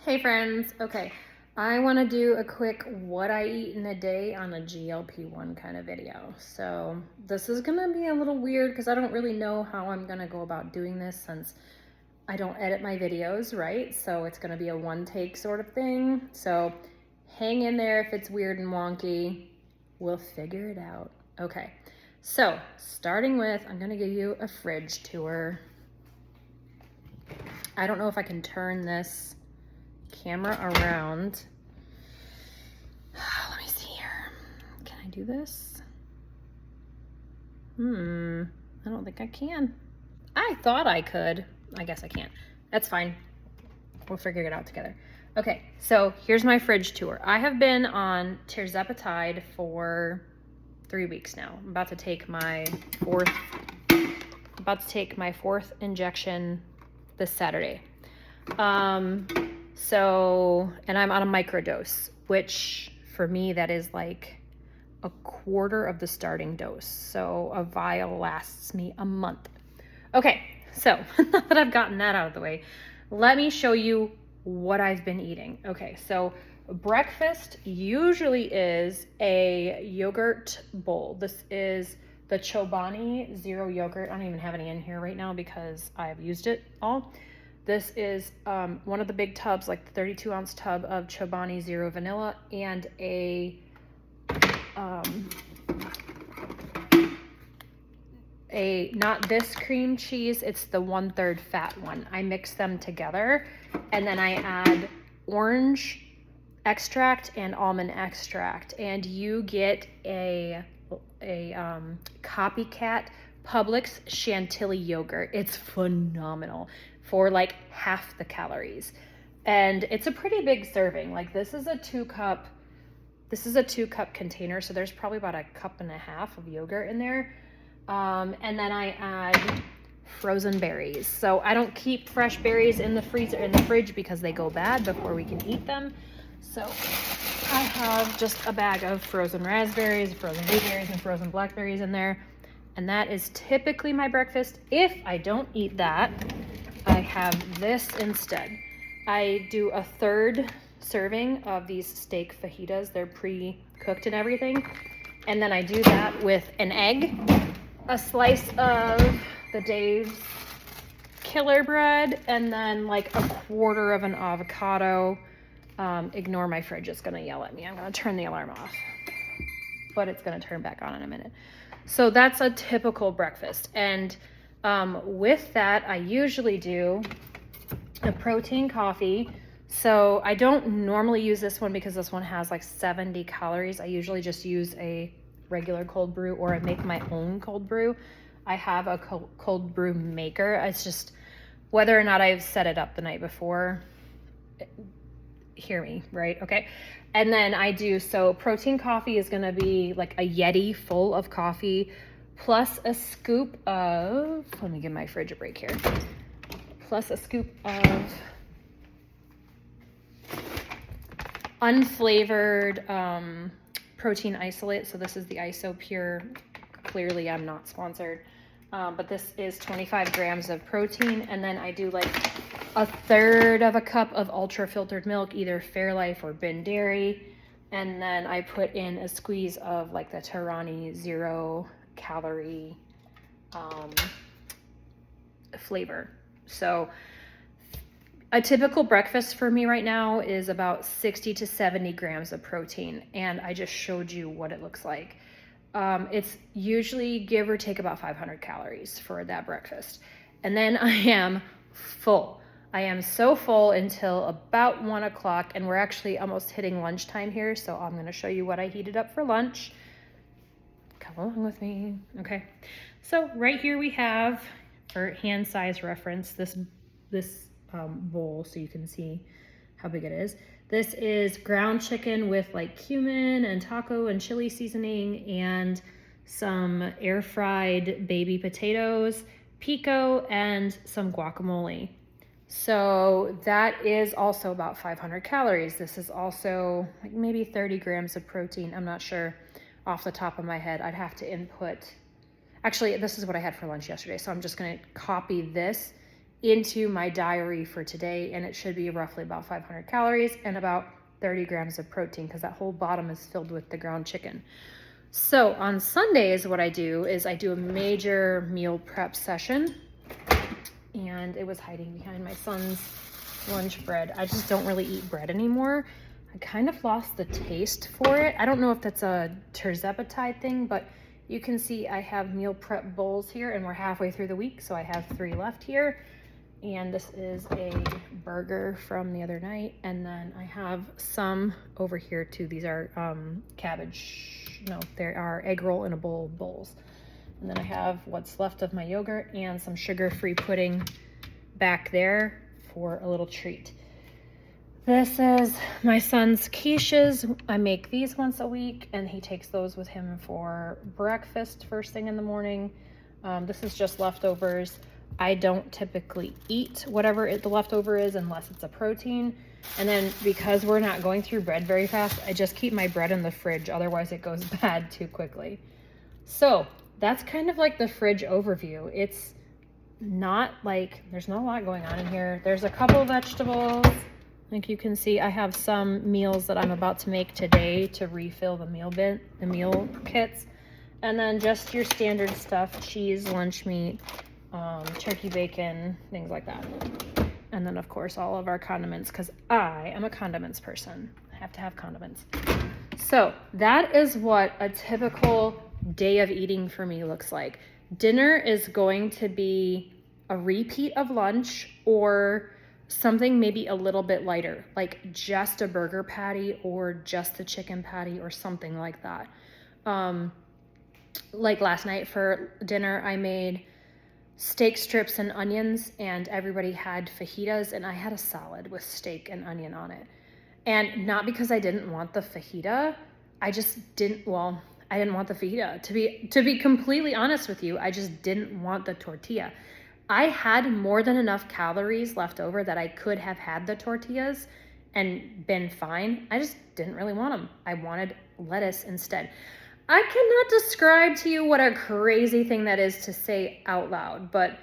Hey friends, okay, I want to do a quick what I eat in a day on a GLP-1 kind of video. So this is going to be a little weird because I don't really know how I'm going to go about doing this since I don't edit my videos, right? So it's going to be a one take sort of thing. So hang in there if it's weird and wonky. We'll figure it out. Okay, so starting with, I'm going to give you a fridge tour. I don't know if I can turn this camera around. Let me see here. Can I do this? I don't think I can. I thought I could. I guess I can't. That's fine. We'll figure it out together. Okay, so here's my fridge tour. I have been on tirzepatide for 3 weeks now. I'm about to take my fourth injection this Saturday. And I'm on a microdose, which for me, that is like a quarter of the starting dose. So a vial lasts me a month. Okay, so now that I've gotten that out of the way, let me show you what I've been eating. Okay, so breakfast usually is a yogurt bowl. This is the Chobani Zero yogurt. I don't even have any in here right now because I've used it all. This is one of the big tubs, like the 32-ounce tub of Chobani Zero Vanilla, and not this cream cheese, it's the 1/3 fat one. I mix them together, and then I add orange extract and almond extract, and you get a copycat Publix Chantilly yogurt. It's phenomenal for like half the calories, and it's a pretty big serving. Like this is a 2-cup container, so there's probably about 1.5 cups of yogurt in there. And then I add frozen berries. So I don't keep fresh berries in the fridge because they go bad before we can eat them. So I have just a bag of frozen raspberries, frozen blueberries, and frozen blackberries in there. And that is typically my breakfast. If I don't eat that, I have this instead. I do 1/3 serving of these steak fajitas. They're pre-cooked and everything. And then I do that with an egg, a slice of the Dave's Killer Bread, and then like 1/4 of an avocado. Ignore my fridge, it's gonna yell at me. I'm gonna turn the alarm off, but it's gonna turn back on in a minute. So that's a typical breakfast. And with that, I usually do a protein coffee. So I don't normally use this one because this one has like 70 calories. I usually just use a regular cold brew, or I make my own cold brew. I have a cold brew maker. It's just whether or not I've set it up the night before. Hear me, right? Okay. And then I do, so protein coffee is going to be like a Yeti full of coffee plus a scoop of, let me give my fridge a break here, plus a scoop of unflavored protein isolate. So this is the Iso Pure. Clearly I'm not sponsored, but this is 25 grams of protein. And then I do like 1/3 cup of ultra filtered milk, either Fairlife or Bin Dairy. And then I put in a squeeze of like the Tarani 0 calorie flavor. So a typical breakfast for me right now is about 60 to 70 grams of protein. And I just showed you what it looks like. It's usually give or take about 500 calories for that breakfast. And then I am full. I am so full until about 1 o'clock, and we're actually almost hitting lunchtime here. So I'm going to show you what I heated up for lunch. Come along with me. Okay. So right here we have, for hand size reference, this bowl, so you can see how big it is. This is ground chicken with like cumin and taco and chili seasoning, and some air fried baby potatoes, pico, and some guacamole. So that is also about 500 calories. This is also like maybe 30 grams of protein. I'm not sure off the top of my head. I'd have to input. Actually, this is what I had for lunch yesterday. So I'm just going to copy this into my diary for today, and it should be roughly about 500 calories and about 30 grams of protein, because that whole bottom is filled with the ground chicken. So on Sundays, what I do is I do a major meal prep session, and it was hiding behind my son's lunch bread. I just don't really eat bread anymore. I kind of lost the taste for it. I don't know if that's a tirzepatide thing, but you can see I have meal prep bowls here, and we're halfway through the week, so I have 3 left here. And this is a burger from the other night. And then I have some over here too. These are they are egg roll in a bowl bowls. And then I have what's left of my yogurt and some sugar-free pudding back there for a little treat. This is my son's quiches. I make these once a week, and he takes those with him for breakfast first thing in the morning. This is just leftovers. I don't typically eat whatever the leftover is unless it's a protein. And then because we're not going through bread very fast, I just keep my bread in the fridge. Otherwise it goes bad too quickly. So that's kind of like the fridge overview. It's not like, there's not a lot going on in here. There's a couple vegetables. Like you can see, I have some meals that I'm about to make today to refill the meal kits. And then just your standard stuff, cheese, lunch meat, turkey bacon, things like that. And then of course all of our condiments, because I am a condiments person. I have to have condiments. So that is what a typical day of eating for me looks like. Dinner is going to be a repeat of lunch, or something maybe a little bit lighter, like just a burger patty or just a chicken patty or something like that. Like last night for dinner, I made steak strips and onions, and everybody had fajitas, and I had a salad with steak and onion on it. And not because I didn't want the fajita, I didn't want the fajita. To be completely honest with you, I just didn't want the tortilla. I had more than enough calories left over that I could have had the tortillas and been fine. I just didn't really want them. I wanted lettuce instead. I cannot describe to you what a crazy thing that is to say out loud, but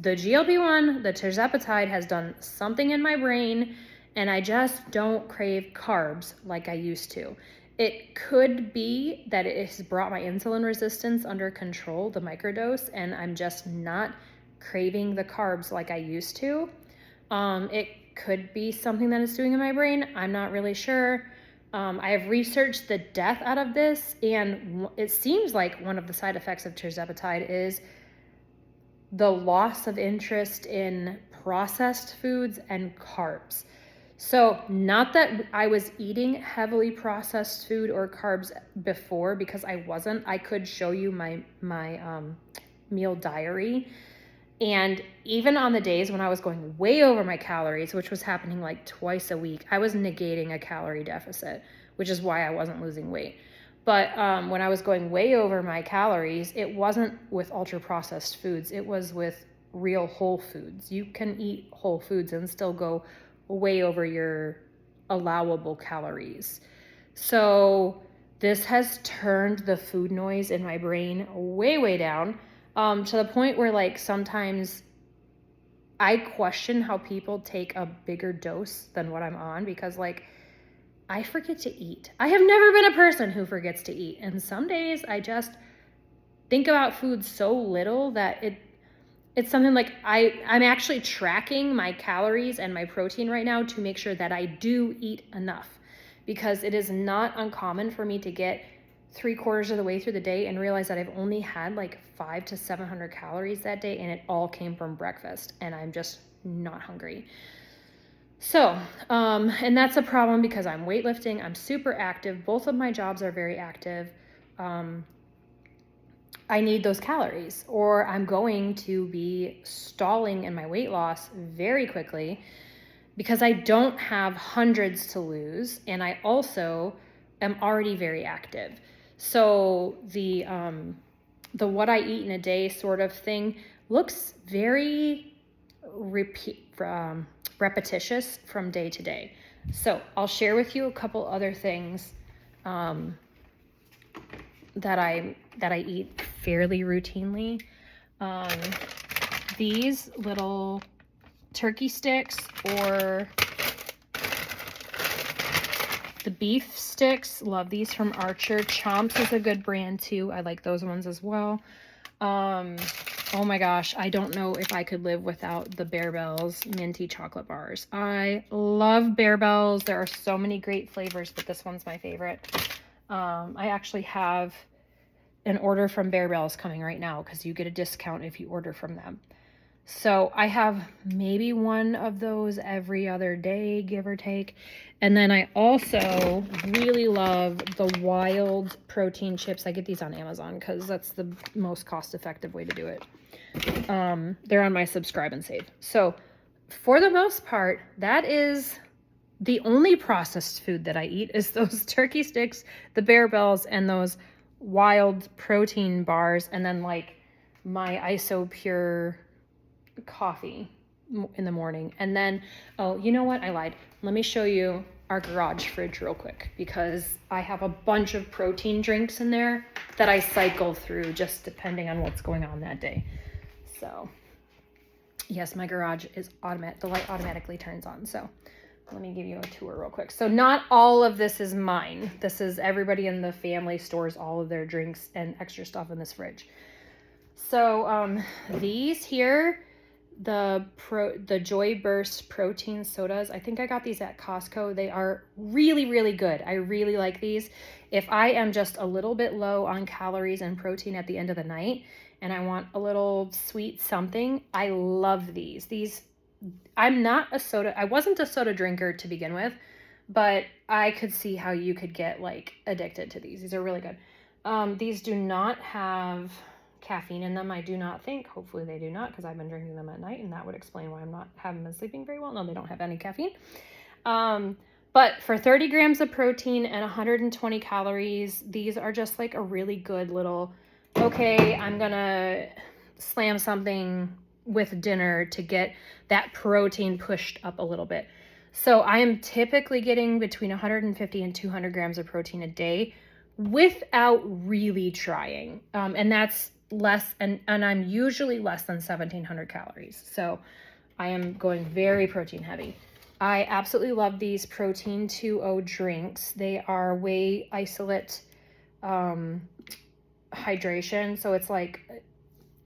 the GLP-1, the tirzepatide, has done something in my brain, and I just don't crave carbs like I used to. It could be that it has brought my insulin resistance under control, the microdose, and I'm just not craving the carbs like I used to. It could be something that it's doing in my brain. I'm not really sure. I have researched the death out of this, and it seems like one of the side effects of tirzepatide is the loss of interest in processed foods and carbs. So not that I was eating heavily processed food or carbs before, because I wasn't. I could show you my meal diary. And even on the days when I was going way over my calories, which was happening like twice a week, I was negating a calorie deficit, which is why I wasn't losing weight. But when I was going way over my calories, it wasn't with ultra processed foods. It was with real whole foods. You can eat whole foods and still go way over your allowable calories. So this has turned the food noise in my brain way, way down. To the point where like sometimes I question how people take a bigger dose than what I'm on, because like I forget to eat. I have never been a person who forgets to eat. And some days I just think about food so little that it's something like I'm actually tracking my calories and my protein right now to make sure that I do eat enough, because it is not uncommon for me to get 3/4 of the way through the day and realize that I've only had like 500 to 700 calories that day, and it all came from breakfast, and I'm just not hungry. So, and that's a problem because I'm weightlifting, I'm super active, both of my jobs are very active. I need those calories, or I'm going to be stalling in my weight loss very quickly, because I don't have hundreds to lose, and I also am already very active. So the what I eat in a day sort of thing looks very repetitious from day to day. So I'll share with you a couple other things that I eat fairly routinely. these little turkey sticks or the beef sticks. Love these from Archer. Chomps is a good brand too. I like those ones as well. Oh my gosh, I don't know if I could live without the Bearbells minty chocolate bars. I love Bearbells. There are so many great flavors, but this one's my favorite. I actually have an order from Bearbells coming right now because you get a discount if you order from them. So I have maybe one of those every other day, give or take. And then I also really love the wild protein chips. I get these on Amazon because that's the most cost-effective way to do it. They're on my subscribe and save. So for the most part, that is the only processed food that I eat is those turkey sticks, the Bearbells, and those wild protein bars, and then like my IsoPure coffee in the morning. And then, oh, you know what? I lied. Let me show you our garage fridge real quick because I have a bunch of protein drinks in there that I cycle through just depending on what's going on that day. So yes, my garage is automatic. The light automatically turns on. So let me give you a tour real quick. So not all of this is mine. This is everybody in the family stores all of their drinks and extra stuff in this fridge. So these here, the Joy Burst protein sodas, I think I got these at Costco. They are really, really good. I really like these. If I am just a little bit low on calories and protein at the end of the night and I want a little sweet something, I love these. I wasn't a soda drinker to begin with, but I could see how you could get like addicted to these. These are really good. These do not have caffeine in them, I do not think. Hopefully they do not, because I've been drinking them at night, and that would explain why haven't been sleeping very well. No, they don't have any caffeine. But for 30 grams of protein and 120 calories, these are just like a really good little, okay, I'm gonna slam something with dinner to get that protein pushed up a little bit. So I am typically getting between 150 and 200 grams of protein a day without really trying. And that's less, and I'm usually less than 1,700 calories. So I am going very protein heavy. I absolutely love these Protein 2.0 drinks. They are whey isolate hydration. So it's like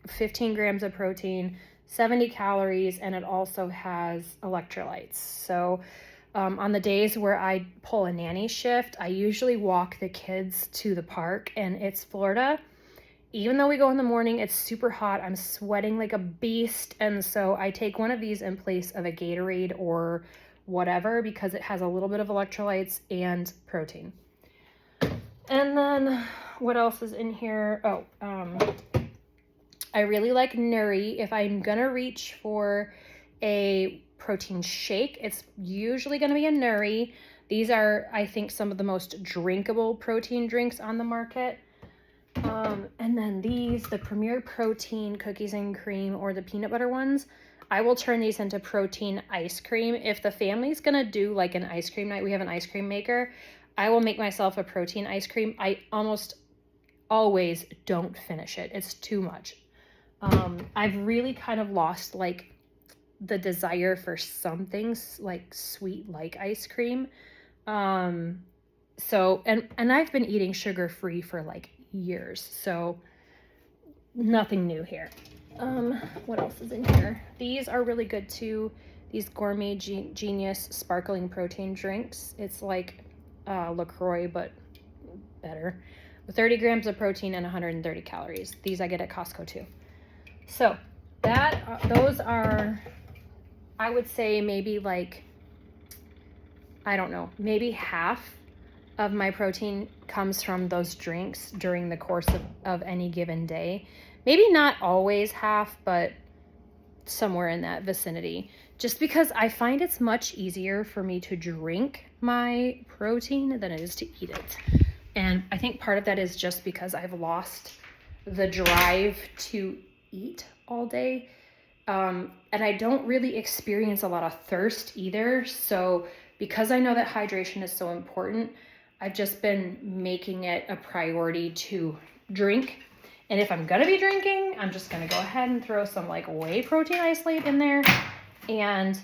15 grams of protein, 70 calories, and it also has electrolytes. So on the days where I pull a nanny shift, I usually walk the kids to the park, and it's Florida. Even though we go in the morning, it's super hot. I'm sweating like a beast. And so I take one of these in place of a Gatorade or whatever because it has a little bit of electrolytes and protein. And then what else is in here? Oh, I really like Nuri. If I'm going to reach for a protein shake, it's usually going to be a Nuri. These are, I think, some of the most drinkable protein drinks on the market. And then these, the Premier Protein cookies and cream or the peanut butter ones, I will turn these into protein ice cream. If the family's going to do like an ice cream night, we have an ice cream maker, I will make myself a protein ice cream. I almost always don't finish it. It's too much. I've really kind of lost like the desire for something like sweet like ice cream. So, and I've been eating sugar-free for like years, so nothing new here. What else is in here? These are really good too. These Gourmet Genius sparkling protein drinks. It's like LaCroix, but better. With 30 grams of protein and 130 calories. These I get at Costco too. So those are, I would say maybe like, I don't know, maybe half of my protein comes from those drinks during the course of any given day. Maybe not always half, but somewhere in that vicinity. Just because I find it's much easier for me to drink my protein than it is to eat it. And I think part of that is just because I've lost the drive to eat all day. And I don't really experience a lot of thirst either. So because I know that hydration is so important, I've just been making it a priority to drink And if I'm gonna be drinking, I'm just gonna go ahead and throw some like whey protein isolate in there, and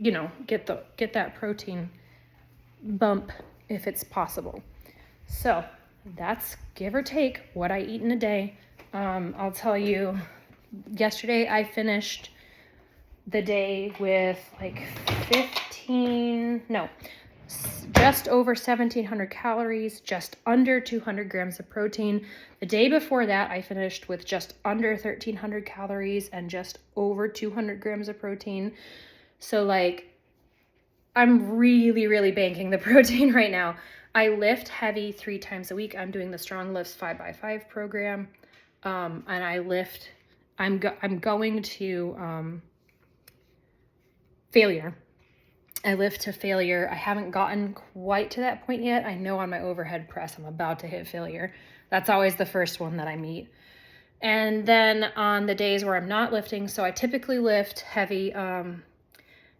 you know, get that protein bump if it's possible. So that's give or take what I eat in a day. I'll tell you, yesterday I finished the day with like just over 1,700 calories, just under 200 grams of protein. The day before that, I finished with just under 1,300 calories and just over 200 grams of protein. So like, I'm really, really banking the protein right now. I lift heavy 3 times a week. I'm doing the Strong Lifts 5x5 program. And I'm going to failure. I lift to failure. I haven't gotten quite to that point yet. I know on my overhead press, I'm about to hit failure. That's always the first one that I meet. And then on the days where I'm not lifting, so I typically lift heavy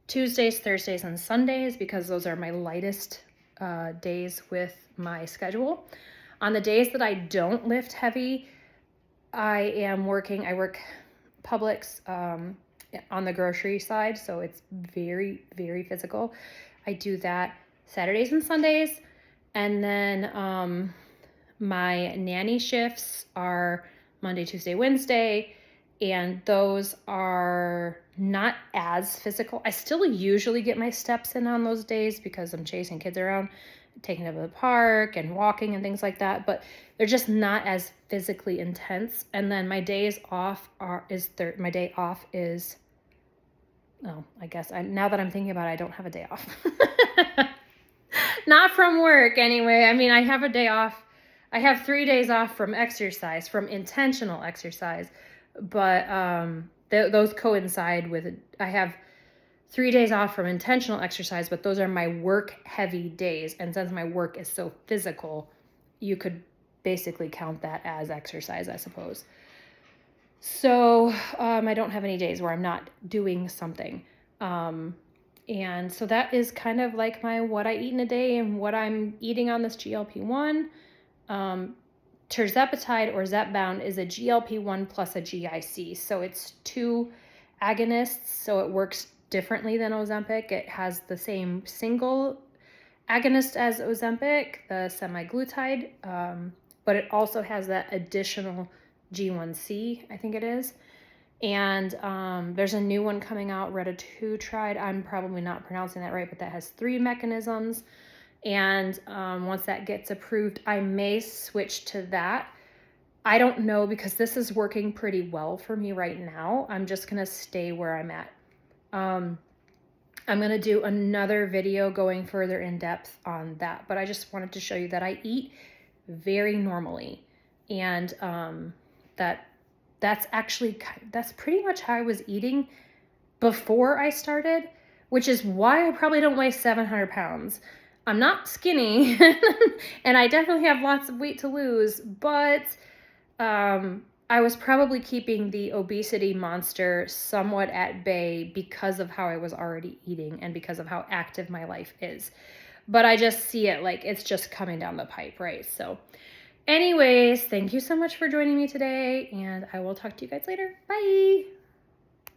Tuesdays, Thursdays, and Sundays because those are my lightest days with my schedule. On the days that I don't lift heavy, I work Publix on the grocery side, so it's very, very physical. I do that Saturdays and Sundays, and then my nanny shifts are Monday, Tuesday, Wednesday, and those are not as physical. I still usually get my steps in on those days because I'm chasing kids around, taking them to the park and walking and things like that, but they're just not as physically intense. And then my days off is I guess now that I'm thinking about it, I don't have a day off. Not from work anyway. I mean, I have a day off. I have 3 days off from exercise, from intentional exercise, but those coincide with I have 3 days off from intentional exercise, but those are my work heavy days. And since my work is so physical, you could basically count that as exercise, I suppose. So I don't have any days where I'm not doing something. And so that is kind of like what I eat in a day and what I'm eating on this GLP-1. Tirzepatide or Zepbound is a GLP-1 plus a GIC. So it's 2 agonists, so it works differently than Ozempic. It has the same single agonist as Ozempic, the semaglutide, but it also has that additional G1C, I think it is. And there's a new one coming out, retatrutide. I'm probably not pronouncing that right, but that has 3 mechanisms. And once that gets approved, I may switch to that. I don't know, because this is working pretty well for me right now. I'm just going to stay where I'm at. I'm going to do another video going further in depth on that, but I just wanted to show you that I eat very normally, and that's pretty much how I was eating before I started, which is why I probably don't weigh 700 pounds. I'm not skinny, and I definitely have lots of weight to lose, but I was probably keeping the obesity monster somewhat at bay because of how I was already eating and because of how active my life is. But I just see it like it's just coming down the pipe, right? So anyways, thank you so much for joining me today, and I will talk to you guys later. Bye!